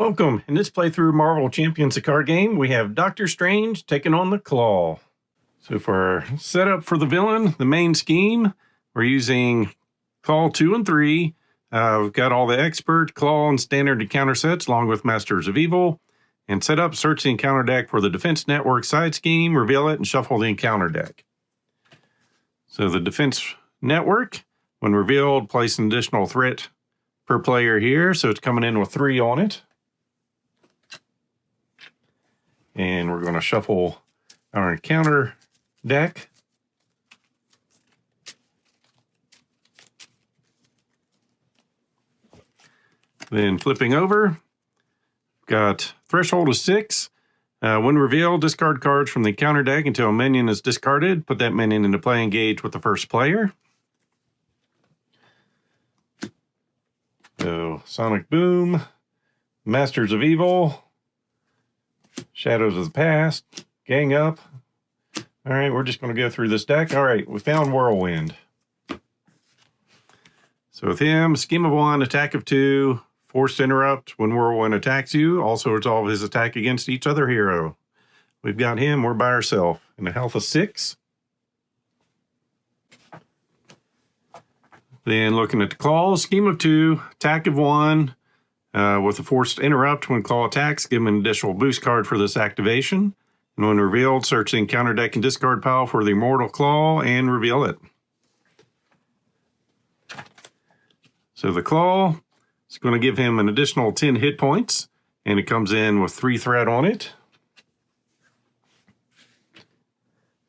Welcome. In this playthrough Marvel Champions, the card game, we have Doctor Strange taking on the KLAW. So for our setup for the villain, the main scheme, we're using KLAW 2 and 3. We've got all the expert, KLAW, and standard encounter sets, along with Masters of Evil. And set up, search the encounter deck for the Defense Network side scheme, reveal it, and shuffle the encounter deck. So the Defense Network, when revealed, place an additional threat per player here. So it's coming in with 3 on it. And we're going to shuffle our encounter deck. Then flipping over, got threshold of 6. When revealed, discard cards from the encounter deck until a minion is discarded. Put that minion into play, engage with the first player. So Sonic Boom, Masters of Evil, Shadows of the Past, Gang Up. All right, we're just going to go through this deck. All right, we found Whirlwind. So with him, scheme of 1, attack of 2, forced interrupt when Whirlwind attacks you. Also resolve his attack against each other hero. We've got him, we're by ourselves. And a health of 6. Then looking at the KLAW, scheme of 2, attack of 1. With a forced interrupt when KLAW attacks, give him an additional boost card for this activation. And when revealed, search the encounter deck and discard pile for the Immortal KLAW and reveal it. So the KLAW is going to give him an additional 10 hit points, and it comes in with 3 threat on it.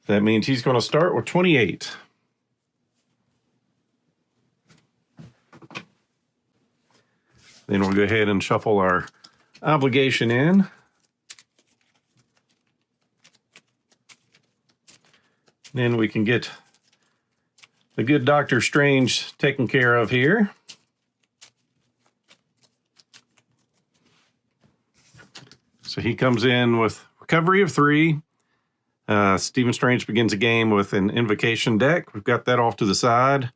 That means he's going to start with 28. Then we'll go ahead and shuffle our obligation in. Then we can get the good Doctor Strange taken care of here. So he comes in with recovery of 3. Stephen Strange begins the game with an invocation deck. We've got that off to the side.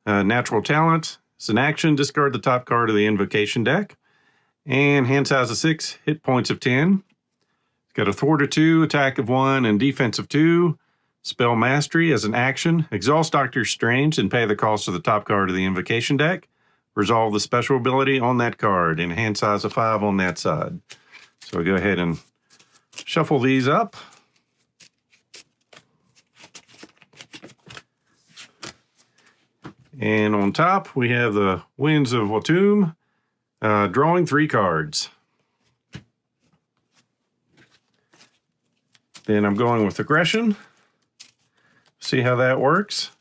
Natural talent. It's an action, discard the top card of the invocation deck. And hand size of 6, hit points of 10. It's got a thwart of 2, attack of 1, and defense of 2. Spell mastery as an action. Exhaust Doctor Strange and pay the cost of the top card of the invocation deck. Resolve the special ability on that card and hand size of 5 on that side. So we'll go ahead and shuffle these up. And on top, we have the Winds of Watum, drawing 3 cards. Then I'm going with Aggression. See how that works.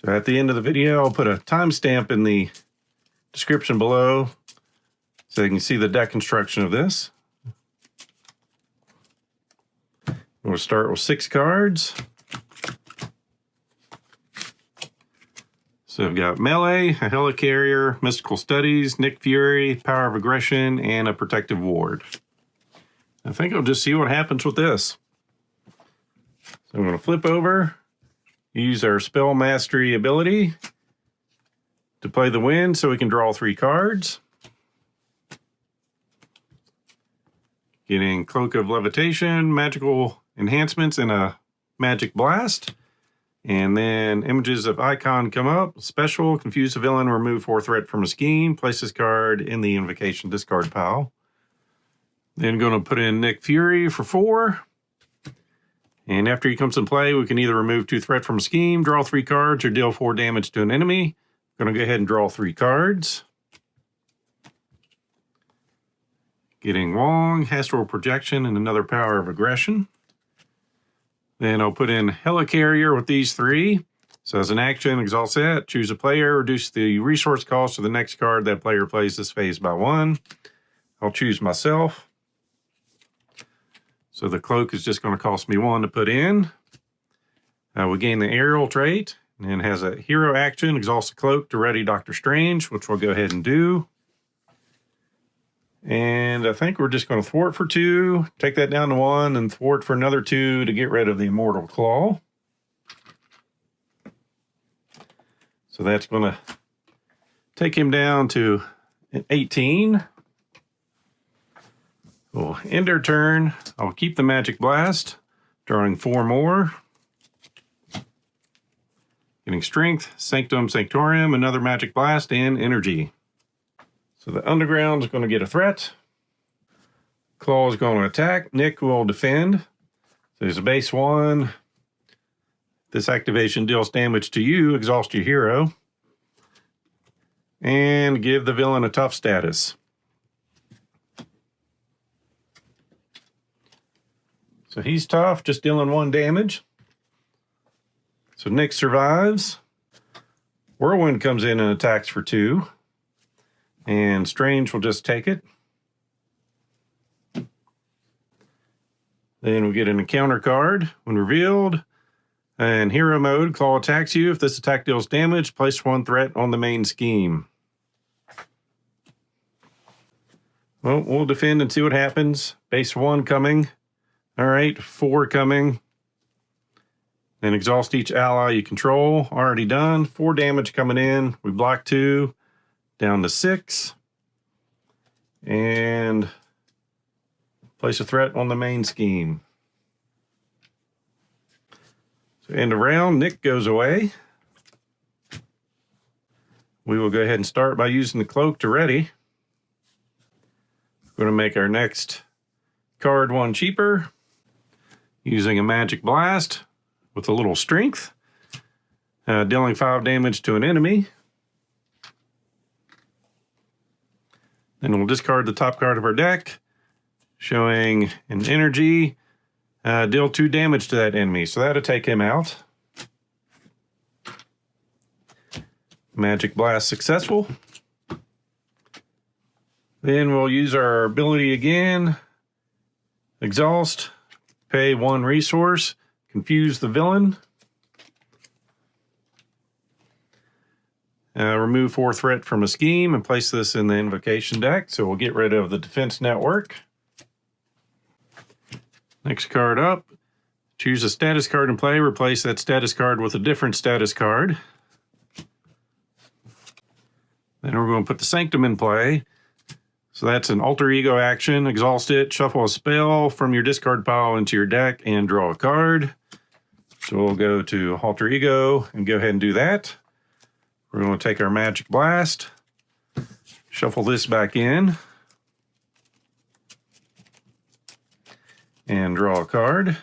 So at the end of the video, I'll put a timestamp in the description below so you can see the deck construction of this. We'll start with 6 cards. So I've got Melee, a Helicarrier, Mystical Studies, Nick Fury, Power of Aggression, and a Protective Ward. I think I'll just see what happens with this. So I'm going to flip over, use our Spell Mastery ability to play the Wind so we can draw 3 cards. Getting Cloak of Levitation, Magical Enhancements, and a Magic Blast. And then images of icon come up. Special, confuse the villain, remove 4 threat from a scheme. Place this card in the invocation discard pile. Then going to put in Nick Fury for 4. And after he comes in play, we can either remove 2 threat from a scheme, draw 3 cards, or deal 4 damage to an enemy. Going to go ahead and draw 3 cards. Getting Wong, Astral Projection, and another Power of Aggression. Then I'll put in Helicarrier with these 3. So as an action, exhaust set, choose a player, reduce the resource cost of the next card that player plays this phase by 1. I'll choose myself. So the cloak is just going to cost me 1 to put in. We gain the aerial trait, and has a hero action, exhaust the cloak to ready Doctor Strange, which we'll go ahead and do. And I think we're just going to thwart for 2, take that down to 1, and thwart for another 2 to get rid of the Immortal KLAW. So that's going to take him down to At 18. We'll end our turn. I'll keep the Magic Blast, drawing 4 more. Getting Strength, Sanctum Sanctorum, another Magic Blast, and Energy. So the Underground is going to get a threat. Claw is going to attack. Nick will defend. So there's a base 1. This activation deals damage to you. Exhaust your hero. And give the villain a tough status. So he's tough, just dealing 1 damage. So Nick survives. Whirlwind comes in and attacks for 2. And Strange will just take it. Then we get an encounter card. When revealed, in hero mode, Claw attacks you. If this attack deals damage, place 1 threat on the main scheme. Well, we'll defend and see what happens. Base 1 coming. All right, 4 coming. Then exhaust each ally you control. Already done. 4 damage coming in. We block 2. Down to 6. And place a threat on the main scheme. So end of round, Nick goes away. We will go ahead and start by using the cloak to ready. We're going to make our next card 1 cheaper. Using a Magic Blast with a little strength, dealing 5 damage to an enemy. Then we'll discard the top card of our deck, showing an energy, deal 2 damage to that enemy. So that'll take him out. Magic Blast successful. Then we'll use our ability again. Exhaust. Pay 1 resource, confuse the villain. Remove 4 threat from a scheme and place this in the invocation deck. So we'll get rid of the defense network. Next card up. Choose a status card in play. Replace that status card with a different status card. Then we're going to put the Sanctum in play. So that's an alter ego action. Exhaust it, shuffle a spell from your discard pile into your deck, and draw a card. So we'll go to alter ego and go ahead and do that. We're going to take our Magic Blast, shuffle this back in, and draw a card.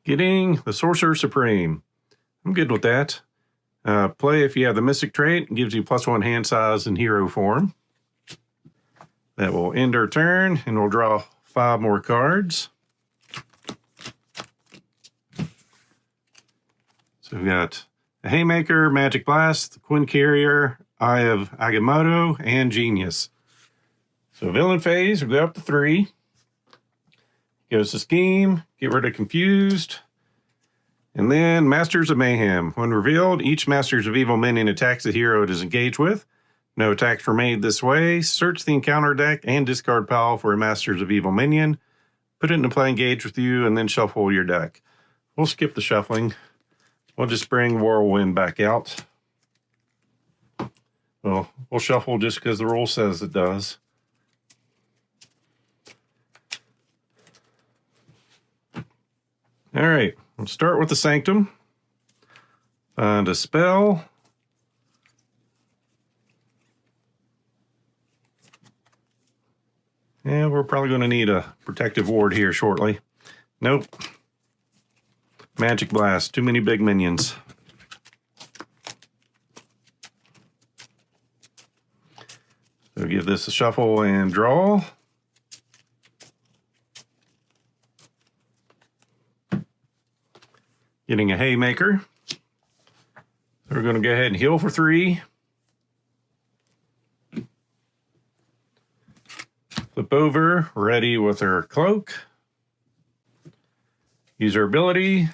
Getting the Sorcerer Supreme. I'm good with that. Play if you have the Mystic trait. It gives you +1 hand size in hero form. That will end our turn, and we'll draw 5 more cards. So we've got a Haymaker, Magic Blast, the Quinn Carrier, Eye of Agamotto, and Genius. So villain phase, we'll go up to 3. Goes to Scheme, get rid of Confused, and then Masters of Mayhem. When revealed, each Masters of Evil minion attacks the hero it is engaged with. No attacks were made this way. Search the encounter deck and discard pile for a Masters of Evil minion. Put it into play, engage with you, and then shuffle your deck. We'll skip the shuffling. We'll just bring Whirlwind back out. Well, we'll shuffle just because the rule says it does. All right, we'll start with the Sanctum. Find a spell. And we're probably going to need a protective ward here shortly. Nope. Magic Blast, too many big minions. So give this a shuffle and draw. Getting a Haymaker. So we're going to go ahead and heal for 3. Flip over, ready with her cloak. Use her ability.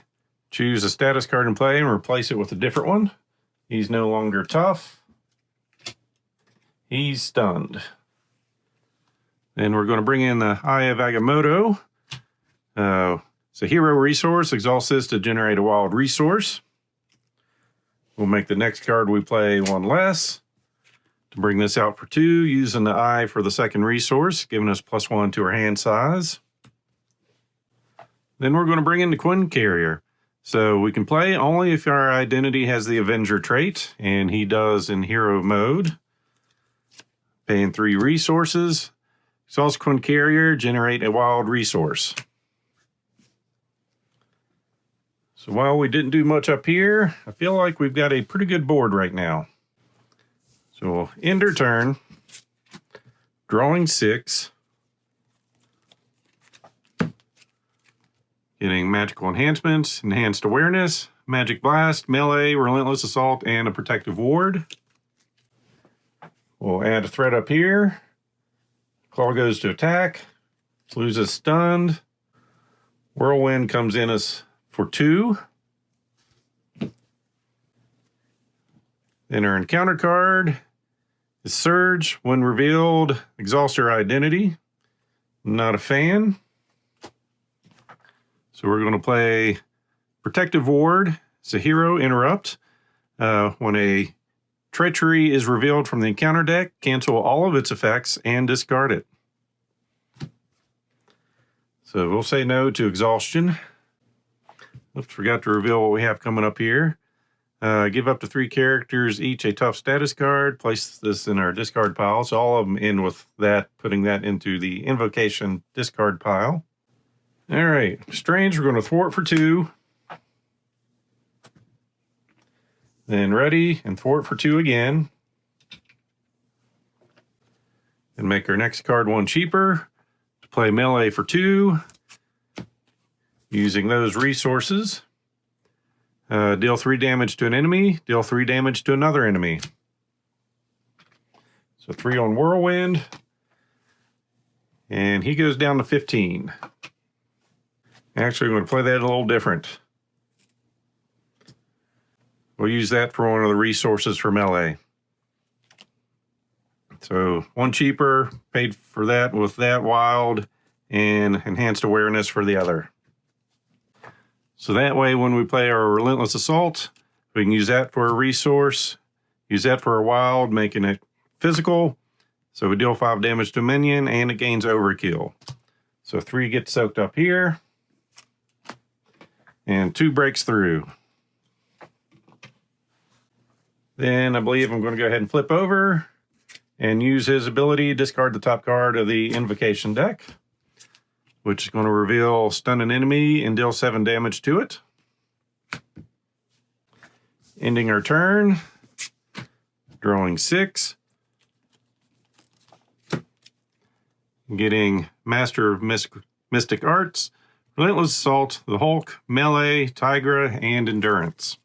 Choose a status card in play and replace it with a different one. He's no longer tough. He's stunned. Then we're going to bring in the Eye of Agamotto. It's a hero resource. Exhaust this to generate a wild resource. We'll make the next card we play one less. To bring this out for 2, using the Eye for the second resource, giving us +1 to our hand size. Then we're going to bring in the Quinn Carrier. So we can play only if our identity has the Avenger trait, and he does in hero mode. Paying 3 resources. Exhaust Quinn Carrier, generate a wild resource. So while we didn't do much up here, I feel like we've got a pretty good board right now. So we'll end our turn, drawing 6. Getting magical enhancements, enhanced awareness, magic blast, melee, relentless assault, and a protective ward. We'll add a threat up here. Claw goes to attack, loses stunned. Whirlwind comes in as for 2. Then our encounter card is Surge. When revealed, exhaust your identity. Not a fan. So we're going to play Protective Ward. It's a hero interrupt. When a treachery is revealed from the encounter deck, cancel all of its effects and discard it. So we'll say no to exhaustion. Oops, forgot to reveal what we have coming up here. Give up to 3 characters each a tough status card. Place this in our discard pile. So all of them end with that, putting that into the invocation discard pile. All right, Strange, we're going to thwart for 2. Then Ready and thwart for 2 again. And make our next card 1 cheaper. To play melee for 2. Using those resources. Deal 3 damage to an enemy. Deal 3 damage to another enemy. So 3 on Whirlwind. And he goes down to 15. Actually, I'm going to play that a little different. We'll use that for one of the resources for melee. So 1 cheaper, paid for that with that wild, and enhanced awareness for the other. So that way, when we play our Relentless Assault, we can use that for a resource, use that for a wild, making it physical. So we deal 5 damage to a minion, and it gains overkill. So 3 gets soaked up here. And 2 breaks through. Then I believe I'm going to go ahead and flip over and use his ability, discard the top card of the invocation deck, which is going to reveal stun an enemy and deal 7 damage to it. Ending our turn, drawing 6. Getting Master of Mystic Arts, Relentless Assault, the Hulk, Melee, Tigra, and Endurance.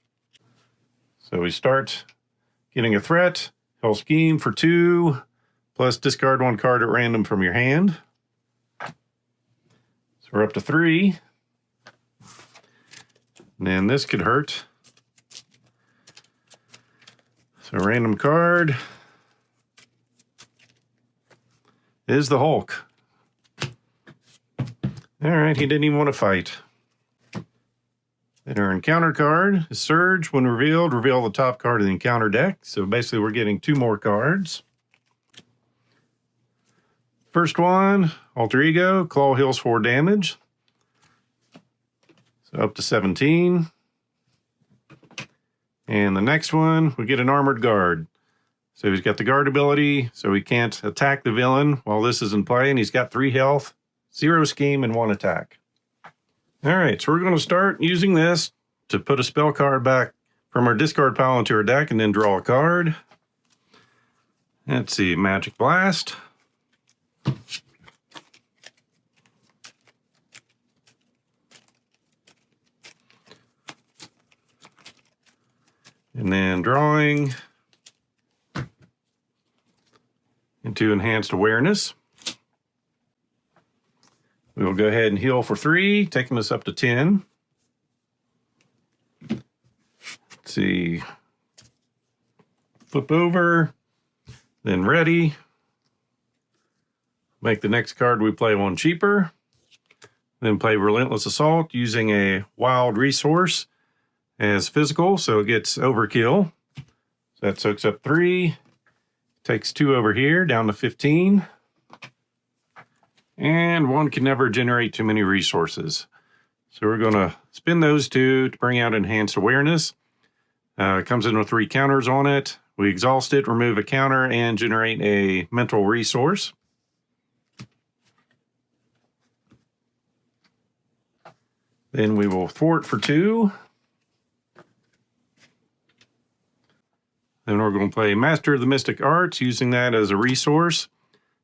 So we start getting a threat, Hell Scheme for 2, plus discard 1 card at random from your hand. So we're up to 3. And then this could hurt. So random card is the Hulk. All right, he didn't even want to fight. Then our encounter card is Surge. When revealed, reveal the top card of the encounter deck. So basically we're getting 2 more cards. First one, Alter Ego. Claw heals 4 damage. So up to 17. And the next one, we get an Armored Guard. So he's got the guard ability, so he can't attack the villain while this is in play. And he's got 3 health, 0 scheme, and 1 attack. All right, so we're going to start using this to put a spell card back from our discard pile into our deck and then draw a card. Let's see, Magic Blast. And then drawing into Enhanced Awareness. We will go ahead and heal for 3, taking us up to 10. Let's see. Flip over, then Ready. Make the next card we play one cheaper. Then play Relentless Assault using a wild resource as physical, so it gets overkill. So that soaks up 3. Takes 2 over here, down to 15. And 1 can never generate too many resources. So we're going to spin those 2 to bring out Enhanced Awareness. It comes in with 3 counters on it. We exhaust it, remove a counter, and generate a mental resource. Then we will thwart for 2. Then we're going to play Master of the Mystic Arts, using that as a resource.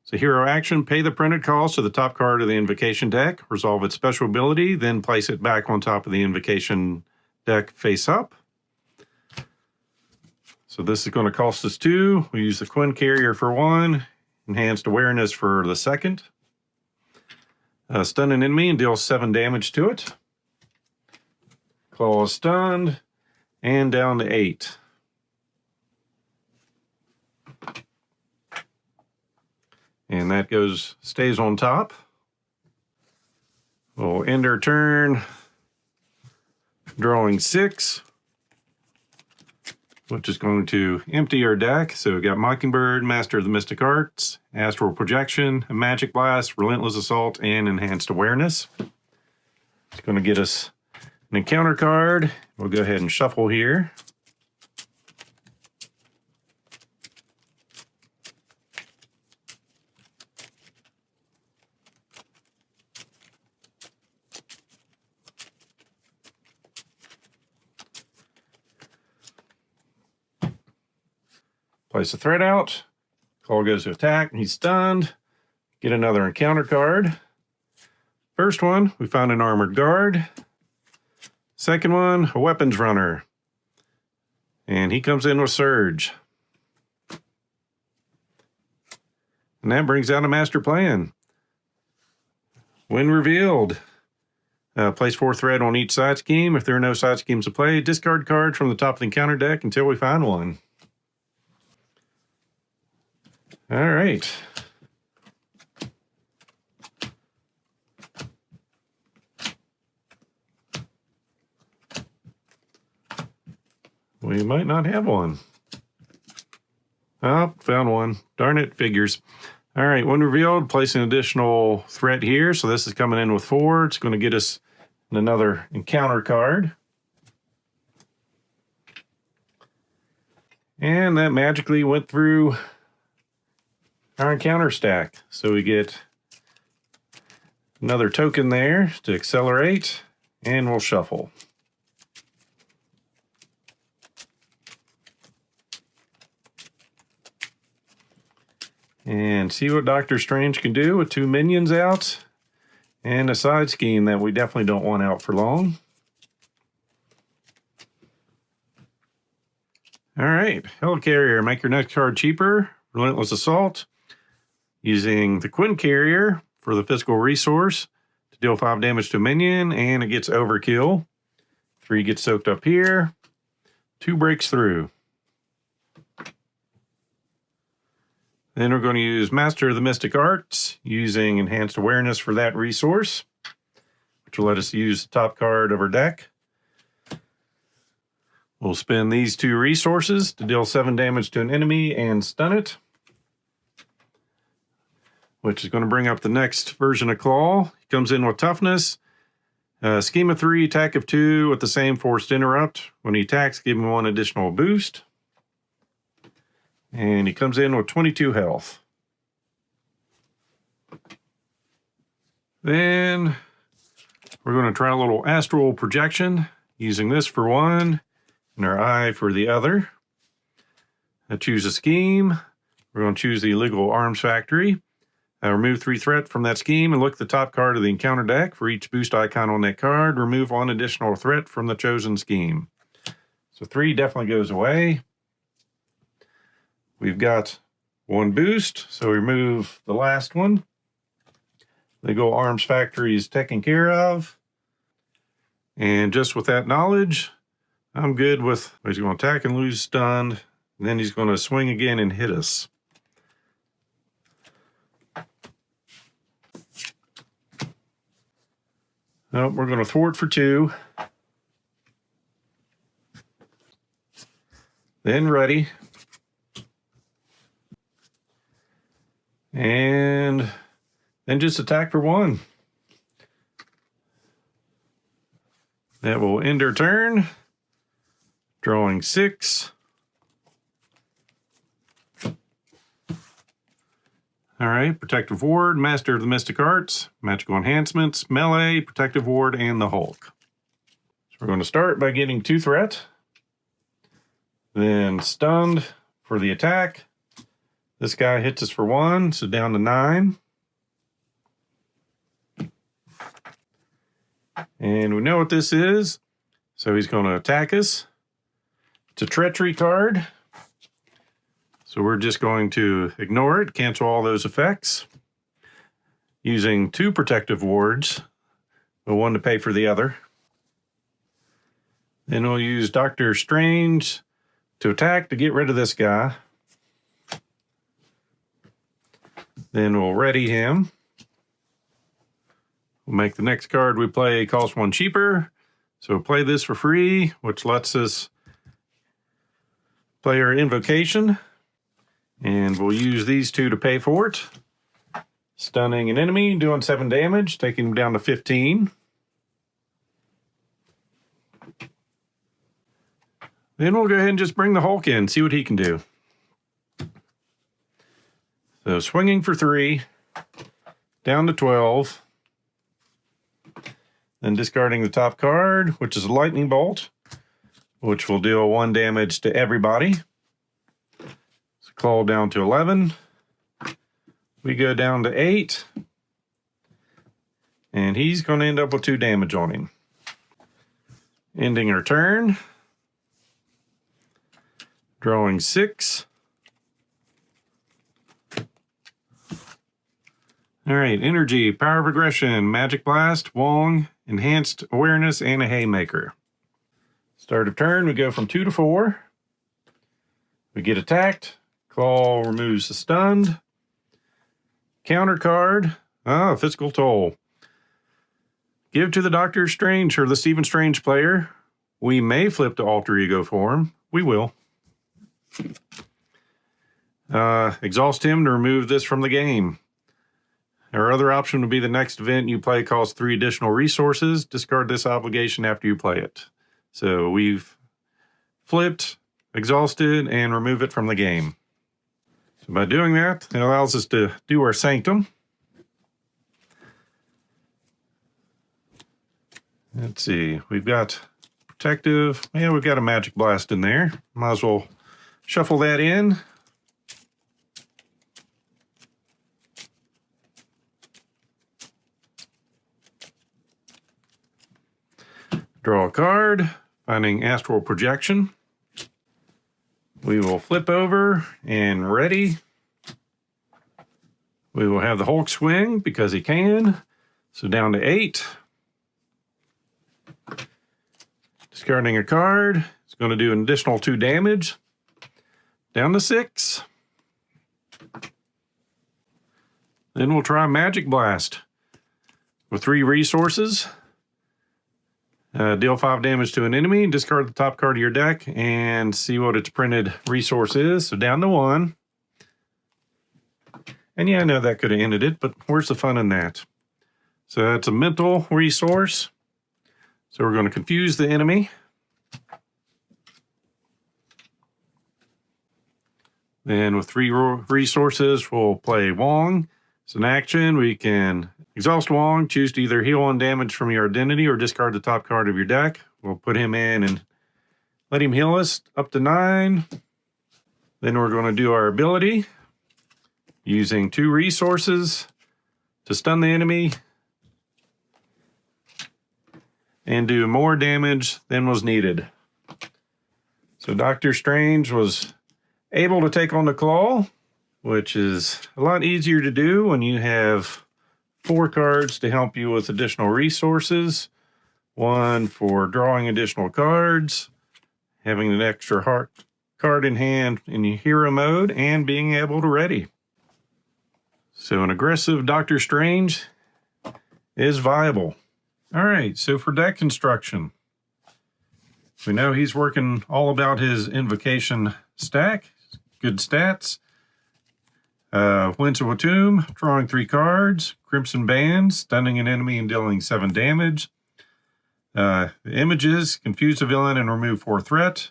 It's a hero action. Pay the printed cost to the top card of the invocation deck. Resolve its special ability, then place it back on top of the invocation deck face up. So this is going to cost us 2. We use the Quinn Carrier for 1. Enhanced Awareness for the 2nd. Stun an enemy and deal 7 damage to it. KLAW is stunned. And down to 8. And that stays on top. We'll end our turn drawing 6, which is going to empty our deck. So we've got Mockingbird, Master of the Mystic Arts, Astral Projection, a Magic Blast, Relentless Assault, and Enhanced Awareness. It's going to get us an encounter card. We'll go ahead and shuffle here. Place a threat out. KLAW goes to attack. He's stunned. Get another encounter card. First one, we found an armored guard. Second one, a weapons runner. And he comes in with Surge. And that brings out a master plan. When revealed, place 4 threat on each side scheme. If there are no side schemes to play, discard cards from the top of the encounter deck until we find one. All right. We might not have one. Oh, found one. Darn it, figures. All right, when revealed, place an additional threat here. So this is coming in with 4. It's going to get us another encounter card. And that magically went through our encounter stack. So we get another token there to accelerate, and we'll shuffle. And see what Doctor Strange can do with 2 minions out and a side scheme that we definitely don't want out for long. All right, Helicarrier, make your next card cheaper. Relentless Assault, using the Quinn Carrier for the physical resource to deal 5 damage to a minion, and it gets overkill. 3 gets soaked up here. 2 breaks through. Then we're going to use Master of the Mystic Arts, using Enhanced Awareness for that resource, which will let us use the top card of our deck. We'll spend these 2 resources to deal 7 damage to an enemy and stun it, which is going to bring up the next version of KLAW. He comes in with Toughness, Scheme of 3, Attack of 2 with the same Forced Interrupt. When he attacks, give him 1 additional boost. And he comes in with 22 health. Then we're going to try a little Astral Projection, using this for 1 and our eye for the other. I choose a scheme. We're going to choose the Illegal Arms Factory. Remove 3 threat from that scheme and look at the top card of the encounter deck. For each boost icon on that card, remove 1 additional threat from the chosen scheme. So 3 definitely goes away. We've got 1 boost, so we remove the last one. Legal Arms Factory is taken care of. And just with that knowledge, I'm good with, he's going to attack and lose stunned, and then he's going to swing again and hit us. Oh, we're going to thwart for 2. Then ready. And then just attack for 1. That will end our turn. Drawing 6. All right, Protective Ward, Master of the Mystic Arts, Magical Enhancements, Melee, Protective Ward, and the Hulk. So we're going to start by getting 2 threat. Then stunned for the attack. This guy hits us for 1, so down to 9. And we know what this is, so he's going to attack us. It's a treachery card. So we're just going to ignore it, cancel all those effects, using 2 protective wards, but 1 to pay for the other. Then we'll use Doctor Strange to attack to get rid of this guy. Then we'll ready him. We'll make the next card we play cost 1 cheaper. So we'll play this for free, which lets us play our invocation. And we'll use these 2 to pay for it. Stunning an enemy, doing 7 damage, taking him down to 15. Then we'll go ahead and just bring the Hulk in, see what he can do. So swinging for 3, down to 12. Then discarding the top card, which is a lightning bolt, which will deal 1 damage to everybody. KLAW down to 11. We go down to 8. And he's going to end up with 2 damage on him. Ending our turn. Drawing 6. All right, energy, power of aggression, magic blast, Wong, enhanced awareness, and a haymaker. Start of turn, we go from 2 to 4. We get attacked. KLAW removes the stunned. Counter card. Physical toll. Give to the Doctor Strange or the Stephen Strange player. We may flip to alter ego form. We will. Exhaust him to remove this from the game. Our other option would be the next event you play costs 3 additional resources. Discard this obligation after you play it. So we've flipped, exhausted, and remove it from the game. So by doing that, it allows us to do our Sanctum. Let's see, we've got Protective. Yeah, we've got a Magic Blast in there. Might as well shuffle that in. Draw a card, finding Astral Projection. We will flip over and ready. We will have the Hulk swing because he can. So down to 8. Discarding a card. It's going to do an additional 2 damage. Down to 6. Then we'll try Magic Blast with 3 resources. Deal 5 damage to an enemy, discard the top card of your deck, and see what its printed resource is. So down to 1. And yeah, I know that could have ended it, but where's the fun in that? So that's a mental resource. So we're going to confuse the enemy. Then with 3 resources, we'll play Wong. It's an action. We can exhaust Wong, choose to either heal 1 damage from your identity or discard the top card of your deck. We'll put him in and let him heal us up to 9. Then we're going to do our ability using 2 resources to stun the enemy and do more damage than was needed. So Doctor Strange was able to take on the KLAW, which is a lot easier to do when you have 4 cards to help you with additional resources. 1 for drawing additional cards, having an extra heart card in hand in your hero mode, and being able to ready. So an aggressive Doctor Strange is viable. All right, so for deck construction, we know he's working all about his invocation stack. Good stats. Winds of Tomb, drawing 3 cards. Crimson Band, stunning an enemy and dealing 7 damage. The images, confuse a villain and remove 4 threat.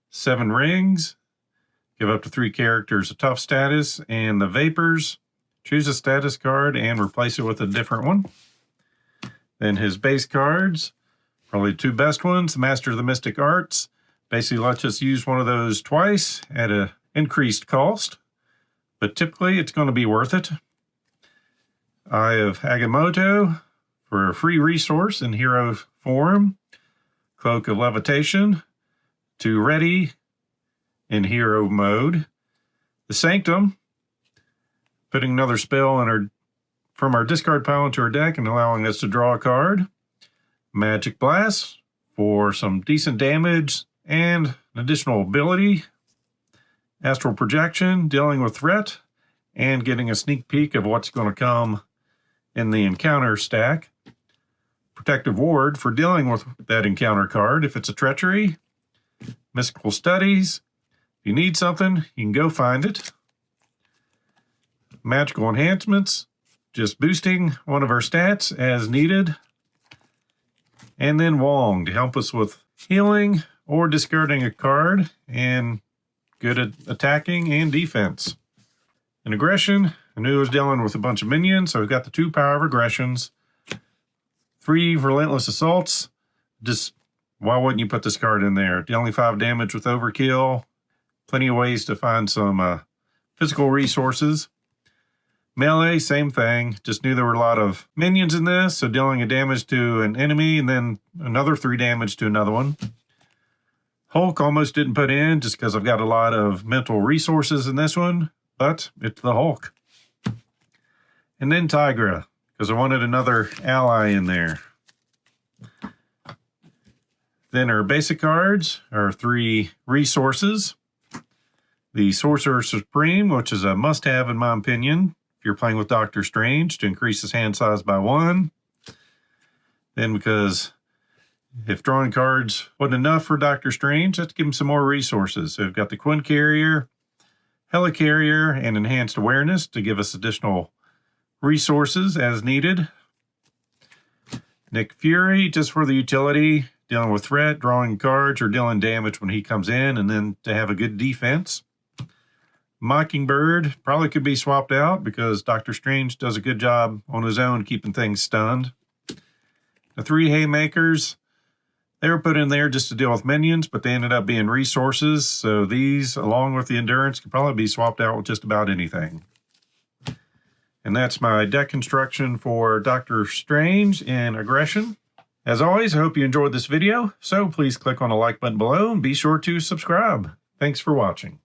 7 rings, give up to 3 characters a tough status. And the Vapors, choose a status card and replace it with a different one. Then his base cards, probably 2 best ones. Master of the Mystic Arts, basically lets us use one of those twice at an increased cost, but typically it's going to be worth it. Eye of Agamotto for a free resource in hero form. Cloak of Levitation to ready in hero mode. The Sanctum, putting another spell in from our discard pile into our deck and allowing us to draw a card. Magic Blast for some decent damage and an additional ability. Astral Projection, dealing with threat and getting a sneak peek of what's going to come in the encounter stack. Protective Ward for dealing with that encounter card if it's a treachery. Mystical Studies, if you need something, you can go find it. Magical Enhancements, just boosting one of our stats as needed. And then Wong to help us with healing or discarding a card and good at attacking and defense. In aggression, I knew I was dealing with a bunch of minions, so we've got the 2 power of aggressions. 3 relentless assaults. Just why wouldn't you put this card in there? Dealing 5 damage with overkill. Plenty of ways to find some physical resources. Melee, same thing. Just knew there were a lot of minions in this, so dealing a damage to an enemy and then another 3 damage to another one. Hulk almost didn't put in just because I've got a lot of mental resources in this one, but it's the Hulk. And then Tigra, because I wanted another ally in there. Then our basic cards are 3 resources. The Sorcerer Supreme, which is a must-have in my opinion if you're playing with Doctor Strange, to increase his hand size by 1. Then because if drawing cards wasn't enough for Doctor Strange, let's give him some more resources. So we've got the Quinn Carrier, Helicarrier, and Enhanced Awareness to give us additional resources as needed. Nick Fury, just for the utility, dealing with threat, drawing cards, or dealing damage when he comes in, and then to have a good defense. Mockingbird probably could be swapped out because Doctor Strange does a good job on his own keeping things stunned. The 3 Haymakers, they were put in there just to deal with minions, but they ended up being resources. So these, along with the Endurance, could probably be swapped out with just about anything. And that's my deck construction for Doctor Strange in Aggression. As always, I hope you enjoyed this video. So please click on the like button below and be sure to subscribe. Thanks for watching.